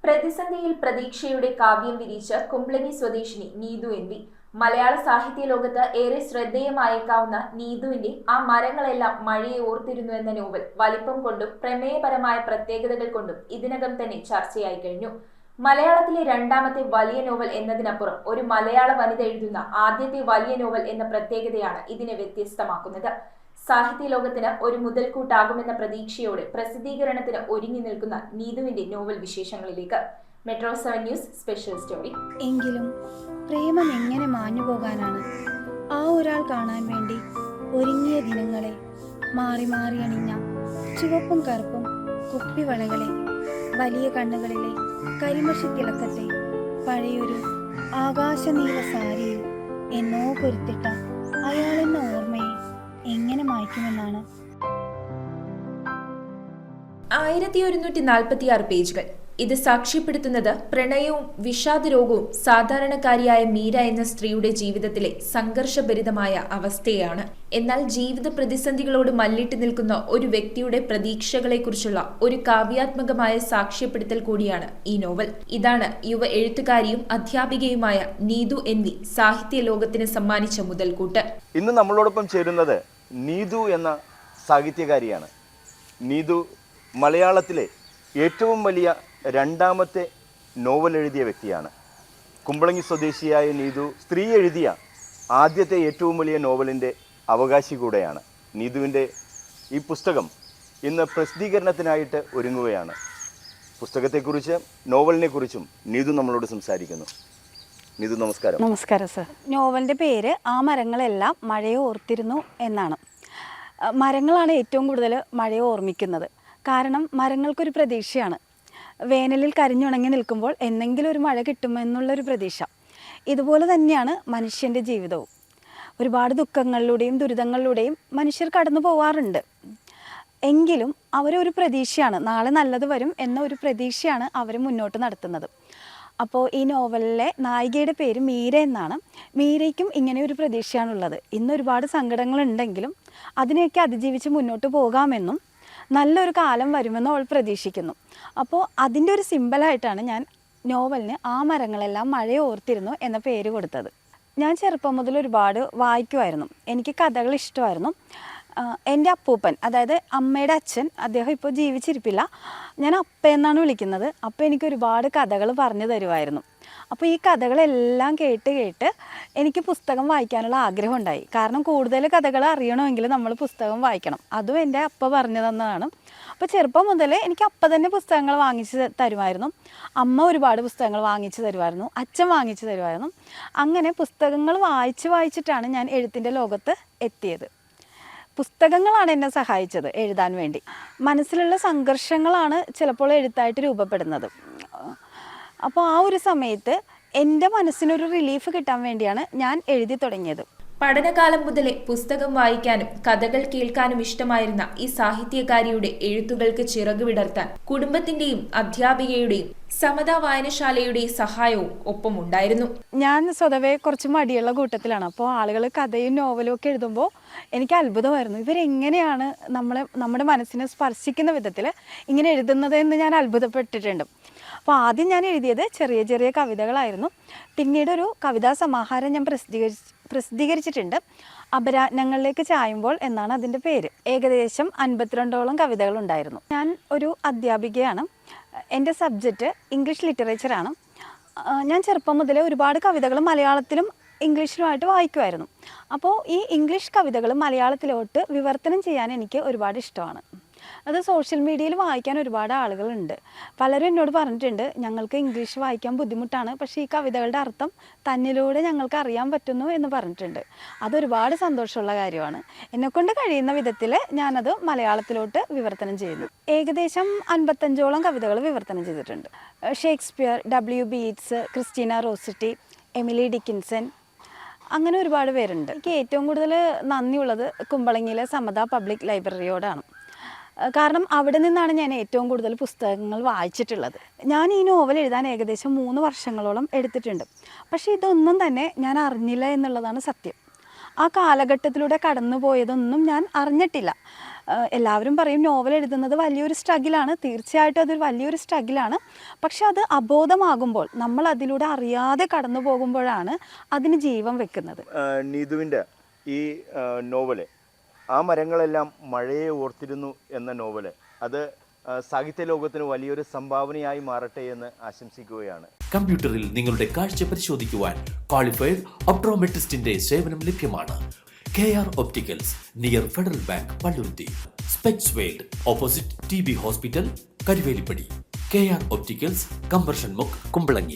പ്രതിസന്ധിയിൽ പ്രതീക്ഷയുടെ കാവ്യം വിരിച്ച കുംബ്ലങ്ങി സ്വദേശിനി നീതു എൻ.വി. മലയാള സാഹിത്യ ലോകത്ത് ഏറെ ശ്രദ്ധേയമായേക്കാവുന്ന നീതുവിന്റെ ആ മരങ്ങളെല്ലാം മഴയെ ഓർത്തിരുന്നു എന്ന നോവൽ വലിപ്പം കൊണ്ടും പ്രമേയപരമായ പ്രത്യേകതകൾ കൊണ്ടും ഇതിനകം തന്നെ ചർച്ചയായി കഴിഞ്ഞു. മലയാളത്തിലെ രണ്ടാമത്തെ വലിയ നോവൽ എന്നതിനപ്പുറം ഒരു മലയാള വനിത എഴുതുന്ന ആദ്യത്തെ വലിയ നോവൽ എന്ന പ്രത്യേകതയാണ് ഇതിനെ വ്യത്യസ്തമാക്കുന്നത്. സാഹിത്യ ലോകത്തിന് ഒരു മുതൽക്കൂട്ടാകുമെന്ന പ്രതീക്ഷയോടെ പ്രസിദ്ധീകരണത്തിന് ഒരുങ്ങി നിൽക്കുന്ന നീതുവിന്റെ നോവൽ വിശേഷങ്ങളിലേക്ക് മെട്രോ 7 ന്യൂസ് സ്പെഷ്യൽ സ്റ്റോറി. എങ്കിലും പ്രേമം എങ്ങനെ മാഞ്ഞു പോകാനാണ്? ആ ഒരാൾ കാണാൻ വേണ്ടി ഒരുങ്ങിയ ദിനങ്ങളെ, മാറി മാറി അണിഞ്ഞ ചുവപ്പും കറുപ്പും കുപ്പിവളകളെ, വലിയ കണ്ണുകളിലെ കരിമഷി തിളക്കത്തെ, പഴയൊരു ആകാശനീല സാരിയിൽ എന്നോ പൊരുത്തിട്ട അയാളെന്ന ഓർമ്മയെ എങ്ങനെ മായ്ക്കുമെന്നാണ്. 1146 പേജുകൾ. ഇത് സാക്ഷ്യപ്പെടുത്തുന്നത് പ്രണയവും വിഷാദരോഗവും സാധാരണക്കാരിയായ മീര എന്ന സ്ത്രീയുടെ ജീവിതത്തിലെ സംഘർഷഭരിതമായ അവസ്ഥയാണ്. എന്നാൽ ജീവിത പ്രതിസന്ധികളോട് മല്ലിട്ട് നിൽക്കുന്ന ഒരു വ്യക്തിയുടെ പ്രതീക്ഷകളെക്കുറിച്ചുള്ള ഒരു കാവ്യാത്മകമായ സാക്ഷ്യപ്പെടുത്തൽ കൂടിയാണ് ഈ നോവൽ. ഇതാണ് യുവ എഴുത്തുകാരിയും അധ്യാപികയുമായ നീതു എൻ.വി. സാഹിത്യ ലോകത്തിന് സമ്മാനിച്ച മുതൽക്കൂട്ട്. ഇന്ന് നമ്മളോടൊപ്പം ചേരുന്നത് നീതു എന്ന സാഹിത്യകാരിയാണ്. നീതു മലയാളത്തിലെ ഏറ്റവും വലിയ രണ്ടാമത്തെ നോവൽ എഴുതിയ വ്യക്തിയാണ്. കുമ്പളങ്ങി സ്വദേശിയായ നീതു സ്ത്രീ എഴുതിയ ആദ്യത്തെ ഏറ്റവും വലിയ നോവലിൻ്റെ അവകാശി കൂടെയാണ്. നീതുവിൻ്റെ ഈ പുസ്തകം ഇന്ന് പ്രസിദ്ധീകരണത്തിനായിട്ട് ഒരുങ്ങുകയാണ്. പുസ്തകത്തെക്കുറിച്ച്, നോവലിനെക്കുറിച്ചും നീതു നമ്മളോട് സംസാരിക്കുന്നു. നീതു, നമസ്കാരം. നമസ്കാരം സർ. നോവലിൻ്റെ പേര് ആ മരങ്ങളെല്ലാം മഴയെ ഓർത്തിരുന്നു എന്നാണ്. മരങ്ങളാണ് ഏറ്റവും കൂടുതൽ മഴയെ ഓർമ്മിക്കുന്നത്. കാരണം മരങ്ങൾക്കൊരു പ്രതീക്ഷയാണ്. വേനലിൽ കരിഞ്ഞുണങ്ങി നിൽക്കുമ്പോൾ എന്തെങ്കിലും ഒരു മഴ കിട്ടുമെന്നുള്ളൊരു പ്രതീക്ഷ. ഇതുപോലെ തന്നെയാണ് മനുഷ്യൻ്റെ ജീവിതവും. ഒരുപാട് ദുഃഖങ്ങളിലൂടെയും ദുരിതങ്ങളിലൂടെയും മനുഷ്യർ കടന്നു പോകാറുണ്ട്. എങ്കിലും അവരൊരു പ്രതീക്ഷയാണ്, നാളെ നല്ലത് വരും എന്ന ഒരു പ്രതീക്ഷയാണ് അവർ മുന്നോട്ട് നടത്തുന്നത്. അപ്പോൾ ഈ നോവലിലെ നായികയുടെ പേര് മീര എന്നാണ്. മീരയ്ക്കും ഇങ്ങനെ ഒരു പ്രതീക്ഷയാണുള്ളത്. ഇന്ന് ഒരുപാട് സങ്കടങ്ങളുണ്ടെങ്കിലും അതിനെയൊക്കെ അതിജീവിച്ച് മുന്നോട്ട് പോകാമെന്നും നല്ലൊരു കാലം വരുമെന്നും അവൾ പ്രതീക്ഷിക്കുന്നു. അപ്പോൾ അതിൻ്റെ ഒരു സിമ്പലായിട്ടാണ് ഞാൻ നോവലിന് ആ മരങ്ങളെല്ലാം മഴയെ ഓർത്തിരുന്നു എന്ന പേര് കൊടുത്തത്. ഞാൻ ചെറുപ്പം മുതൽ ഒരുപാട് വായിക്കുമായിരുന്നു. എനിക്ക് കഥകൾ ഇഷ്ടമായിരുന്നു. എൻ്റെ അപ്പൂപ്പൻ, അതായത് അമ്മയുടെ അച്ഛൻ, അദ്ദേഹം ഇപ്പോൾ ജീവിച്ചിരിപ്പില്ല. ഞാൻ അപ്പ എന്നാണ് വിളിക്കുന്നത്. അപ്പോൾ എനിക്ക് ഒരുപാട് കഥകൾ പറഞ്ഞു തരുമായിരുന്നു. അപ്പോൾ ഈ കഥകളെല്ലാം കേട്ട് കേട്ട് എനിക്ക് പുസ്തകം വായിക്കാനുള്ള ആഗ്രഹം ഉണ്ടായി. കാരണം കൂടുതൽ കഥകൾ അറിയണമെങ്കിൽ നമ്മൾ പുസ്തകം വായിക്കണം. അതും എൻ്റെ അപ്പ പറഞ്ഞു തന്നതാണ്. അപ്പോൾ ചെറുപ്പം മുതൽ എനിക്ക് അപ്പ തന്നെ പുസ്തകങ്ങൾ വാങ്ങിച്ച് തരുമായിരുന്നു. അമ്മ ഒരുപാട് പുസ്തകങ്ങൾ വാങ്ങിച്ച് തരുമായിരുന്നു. അച്ഛൻ വാങ്ങിച്ച് തരുമായിരുന്നു. അങ്ങനെ പുസ്തകങ്ങൾ വായിച്ചിട്ടാണ് ഞാൻ എഴുത്തിൻ്റെ ലോകത്ത് എത്തിയത്. പുസ്തകങ്ങളാണ് എന്നെ സഹായിച്ചത് എഴുതാൻ വേണ്ടി. മനസ്സിലുള്ള സംഘർഷങ്ങളാണ് ചിലപ്പോൾ എഴുത്തായിട്ട് രൂപപ്പെടുന്നത്. അപ്പോൾ ആ ഒരു സമയത്ത് എൻ്റെ മനസ്സിനൊരു റിലീഫ് കിട്ടാൻ വേണ്ടിയാണ് ഞാൻ എഴുതി തുടങ്ങിയത്. പഠനകാലം മുതലേ പുസ്തകം വായിക്കാനും കഥകൾ കേൾക്കാനും ഇഷ്ടമായിരുന്ന ഈ സാഹിത്യകാരിയുടെ എഴുത്തുകൾക്ക് ചിറക് വിടർത്താൻ കുടുംബത്തിന്റെയും അധ്യാപികയുടെയും സമതാ വായനശാലയുടെയും സഹായവും ഒപ്പമുണ്ടായിരുന്നു. ഞാൻ സ്വതവേ കുറച്ച് മടിയുള്ള കൂട്ടത്തിലാണ്. അപ്പോൾ ആളുകൾ കഥയും നോവലും ഒക്കെ എഴുതുമ്പോൾ എനിക്ക് അത്ഭുതമായിരുന്നു. ഇവരെങ്ങനെയാണ് നമ്മുടെ മനസ്സിനെ സ്പർശിക്കുന്ന വിധത്തിൽ ഇങ്ങനെ എഴുതുന്നത് എന്ന് ഞാൻ അത്ഭുതപ്പെട്ടിട്ടുണ്ട്. അപ്പോൾ ആദ്യം ഞാൻ എഴുതിയത് ചെറിയ ചെറിയ കവിതകളായിരുന്നു. പിന്നീട് ഒരു കവിതാ സമാഹാരം ഞാൻ പ്രസിദ്ധീകരിച്ചിട്ടുണ്ട്. അപരാഹ്നങ്ങളിലേക്ക് ചായുമ്പോൾ എന്നാണ് അതിൻ്റെ പേര്. ഏകദേശം 52ഓളം കവിതകളുണ്ടായിരുന്നു. ഞാൻ ഒരു അധ്യാപികയാണ്. എൻ്റെ സബ്ജക്റ്റ് ഇംഗ്ലീഷ് ലിറ്ററേച്ചറാണ്. ഞാൻ ചെറുപ്പം മുതലേ ഒരുപാട് കവിതകൾ മലയാളത്തിലും ഇംഗ്ലീഷിലുമായിട്ട് വായിക്കുമായിരുന്നു. അപ്പോൾ ഈ ഇംഗ്ലീഷ് കവിതകൾ മലയാളത്തിലോട്ട് വിവർത്തനം ചെയ്യാൻ എനിക്ക് ഒരുപാട് ഇഷ്ടമാണ്. അത് സോഷ്യൽ മീഡിയയിൽ വായിക്കാൻ ഒരുപാട് ആളുകളുണ്ട്. പലരും എന്നോട് പറഞ്ഞിട്ടുണ്ട്, ഞങ്ങൾക്ക് ഇംഗ്ലീഷ് വായിക്കാൻ ബുദ്ധിമുട്ടാണ്, പക്ഷേ ഈ കവിതകളുടെ അർത്ഥം തന്നിലൂടെ ഞങ്ങൾക്ക് അറിയാൻ പറ്റുന്നു എന്ന് പറഞ്ഞിട്ടുണ്ട്. അതൊരുപാട് സന്തോഷമുള്ള കാര്യമാണ്. എന്നെക്കൊണ്ട് കഴിയുന്ന വിധത്തിൽ ഞാനത് മലയാളത്തിലോട്ട് വിവർത്തനം ചെയ്യുന്നു. ഏകദേശം 55ഓളം കവിതകൾ വിവർത്തനം ചെയ്തിട്ടുണ്ട്. Shakespeare, W.B. Yeats, Christina Rossetti, Emily Dickinson, അങ്ങനെ ഒരുപാട് പേരുണ്ട്. എനിക്ക് ഏറ്റവും കൂടുതൽ നന്ദിയുള്ളത് കുമ്പളങ്ങിയിലെ സമതാ പബ്ലിക് ലൈബ്രറിയോടാണ്. കാരണം അവിടെ നിന്നാണ് ഞാൻ ഏറ്റവും കൂടുതൽ പുസ്തകങ്ങൾ വായിച്ചിട്ടുള്ളത്. ഞാൻ ഈ നോവൽ എഴുതാൻ ഏകദേശം 3 വർഷങ്ങളോളം എടുത്തിട്ടുണ്ട്. പക്ഷേ ഇതൊന്നും തന്നെ ഞാൻ അറിഞ്ഞില്ല എന്നുള്ളതാണ് സത്യം. ആ കാലഘട്ടത്തിലൂടെ കടന്നു പോയതൊന്നും ഞാൻ അറിഞ്ഞിട്ടില്ല. എല്ലാവരും പറയും നോവൽ എഴുതുന്നത് വലിയൊരു സ്ട്രഗിളാണ്. തീർച്ചയായിട്ടും അതൊരു വലിയൊരു സ്ട്രഗിളാണ്. പക്ഷെ അത് അബോധമാകുമ്പോൾ, നമ്മൾ അതിലൂടെ അറിയാതെ കടന്നു പോകുമ്പോഴാണ് അതിന് ജീവൻ വെക്കുന്നത്. നീതുവിൻ്റെ ഈ നോവല് ആ മരങ്ങളെല്ലാം മഴയെ ഓർത്തിരുന്നു എന്ന നോവല് അത് സാഹിത്യ ലോകത്തിന് വലിയൊരു സംഭാവനയായി മാറട്ടെ എന്ന് ആശംസിക്കുകയാണ്. കമ്പ്യൂട്ടറിൽ നിങ്ങളുടെ കാഴ്ച പരിശോധിക്കുവാൻ ക്വാളിഫൈഡ് ഒപ്ട്രോമെട്രിസ്റ്റിന്റെ സേവനം ലഭ്യമാണ്. KR opticals, near federal bank, Palluruthy. Specs world, opposite TB hospital, Karuvelippady. KR opticals, combustion മുക്ക്, കുമ്പളങ്ങി.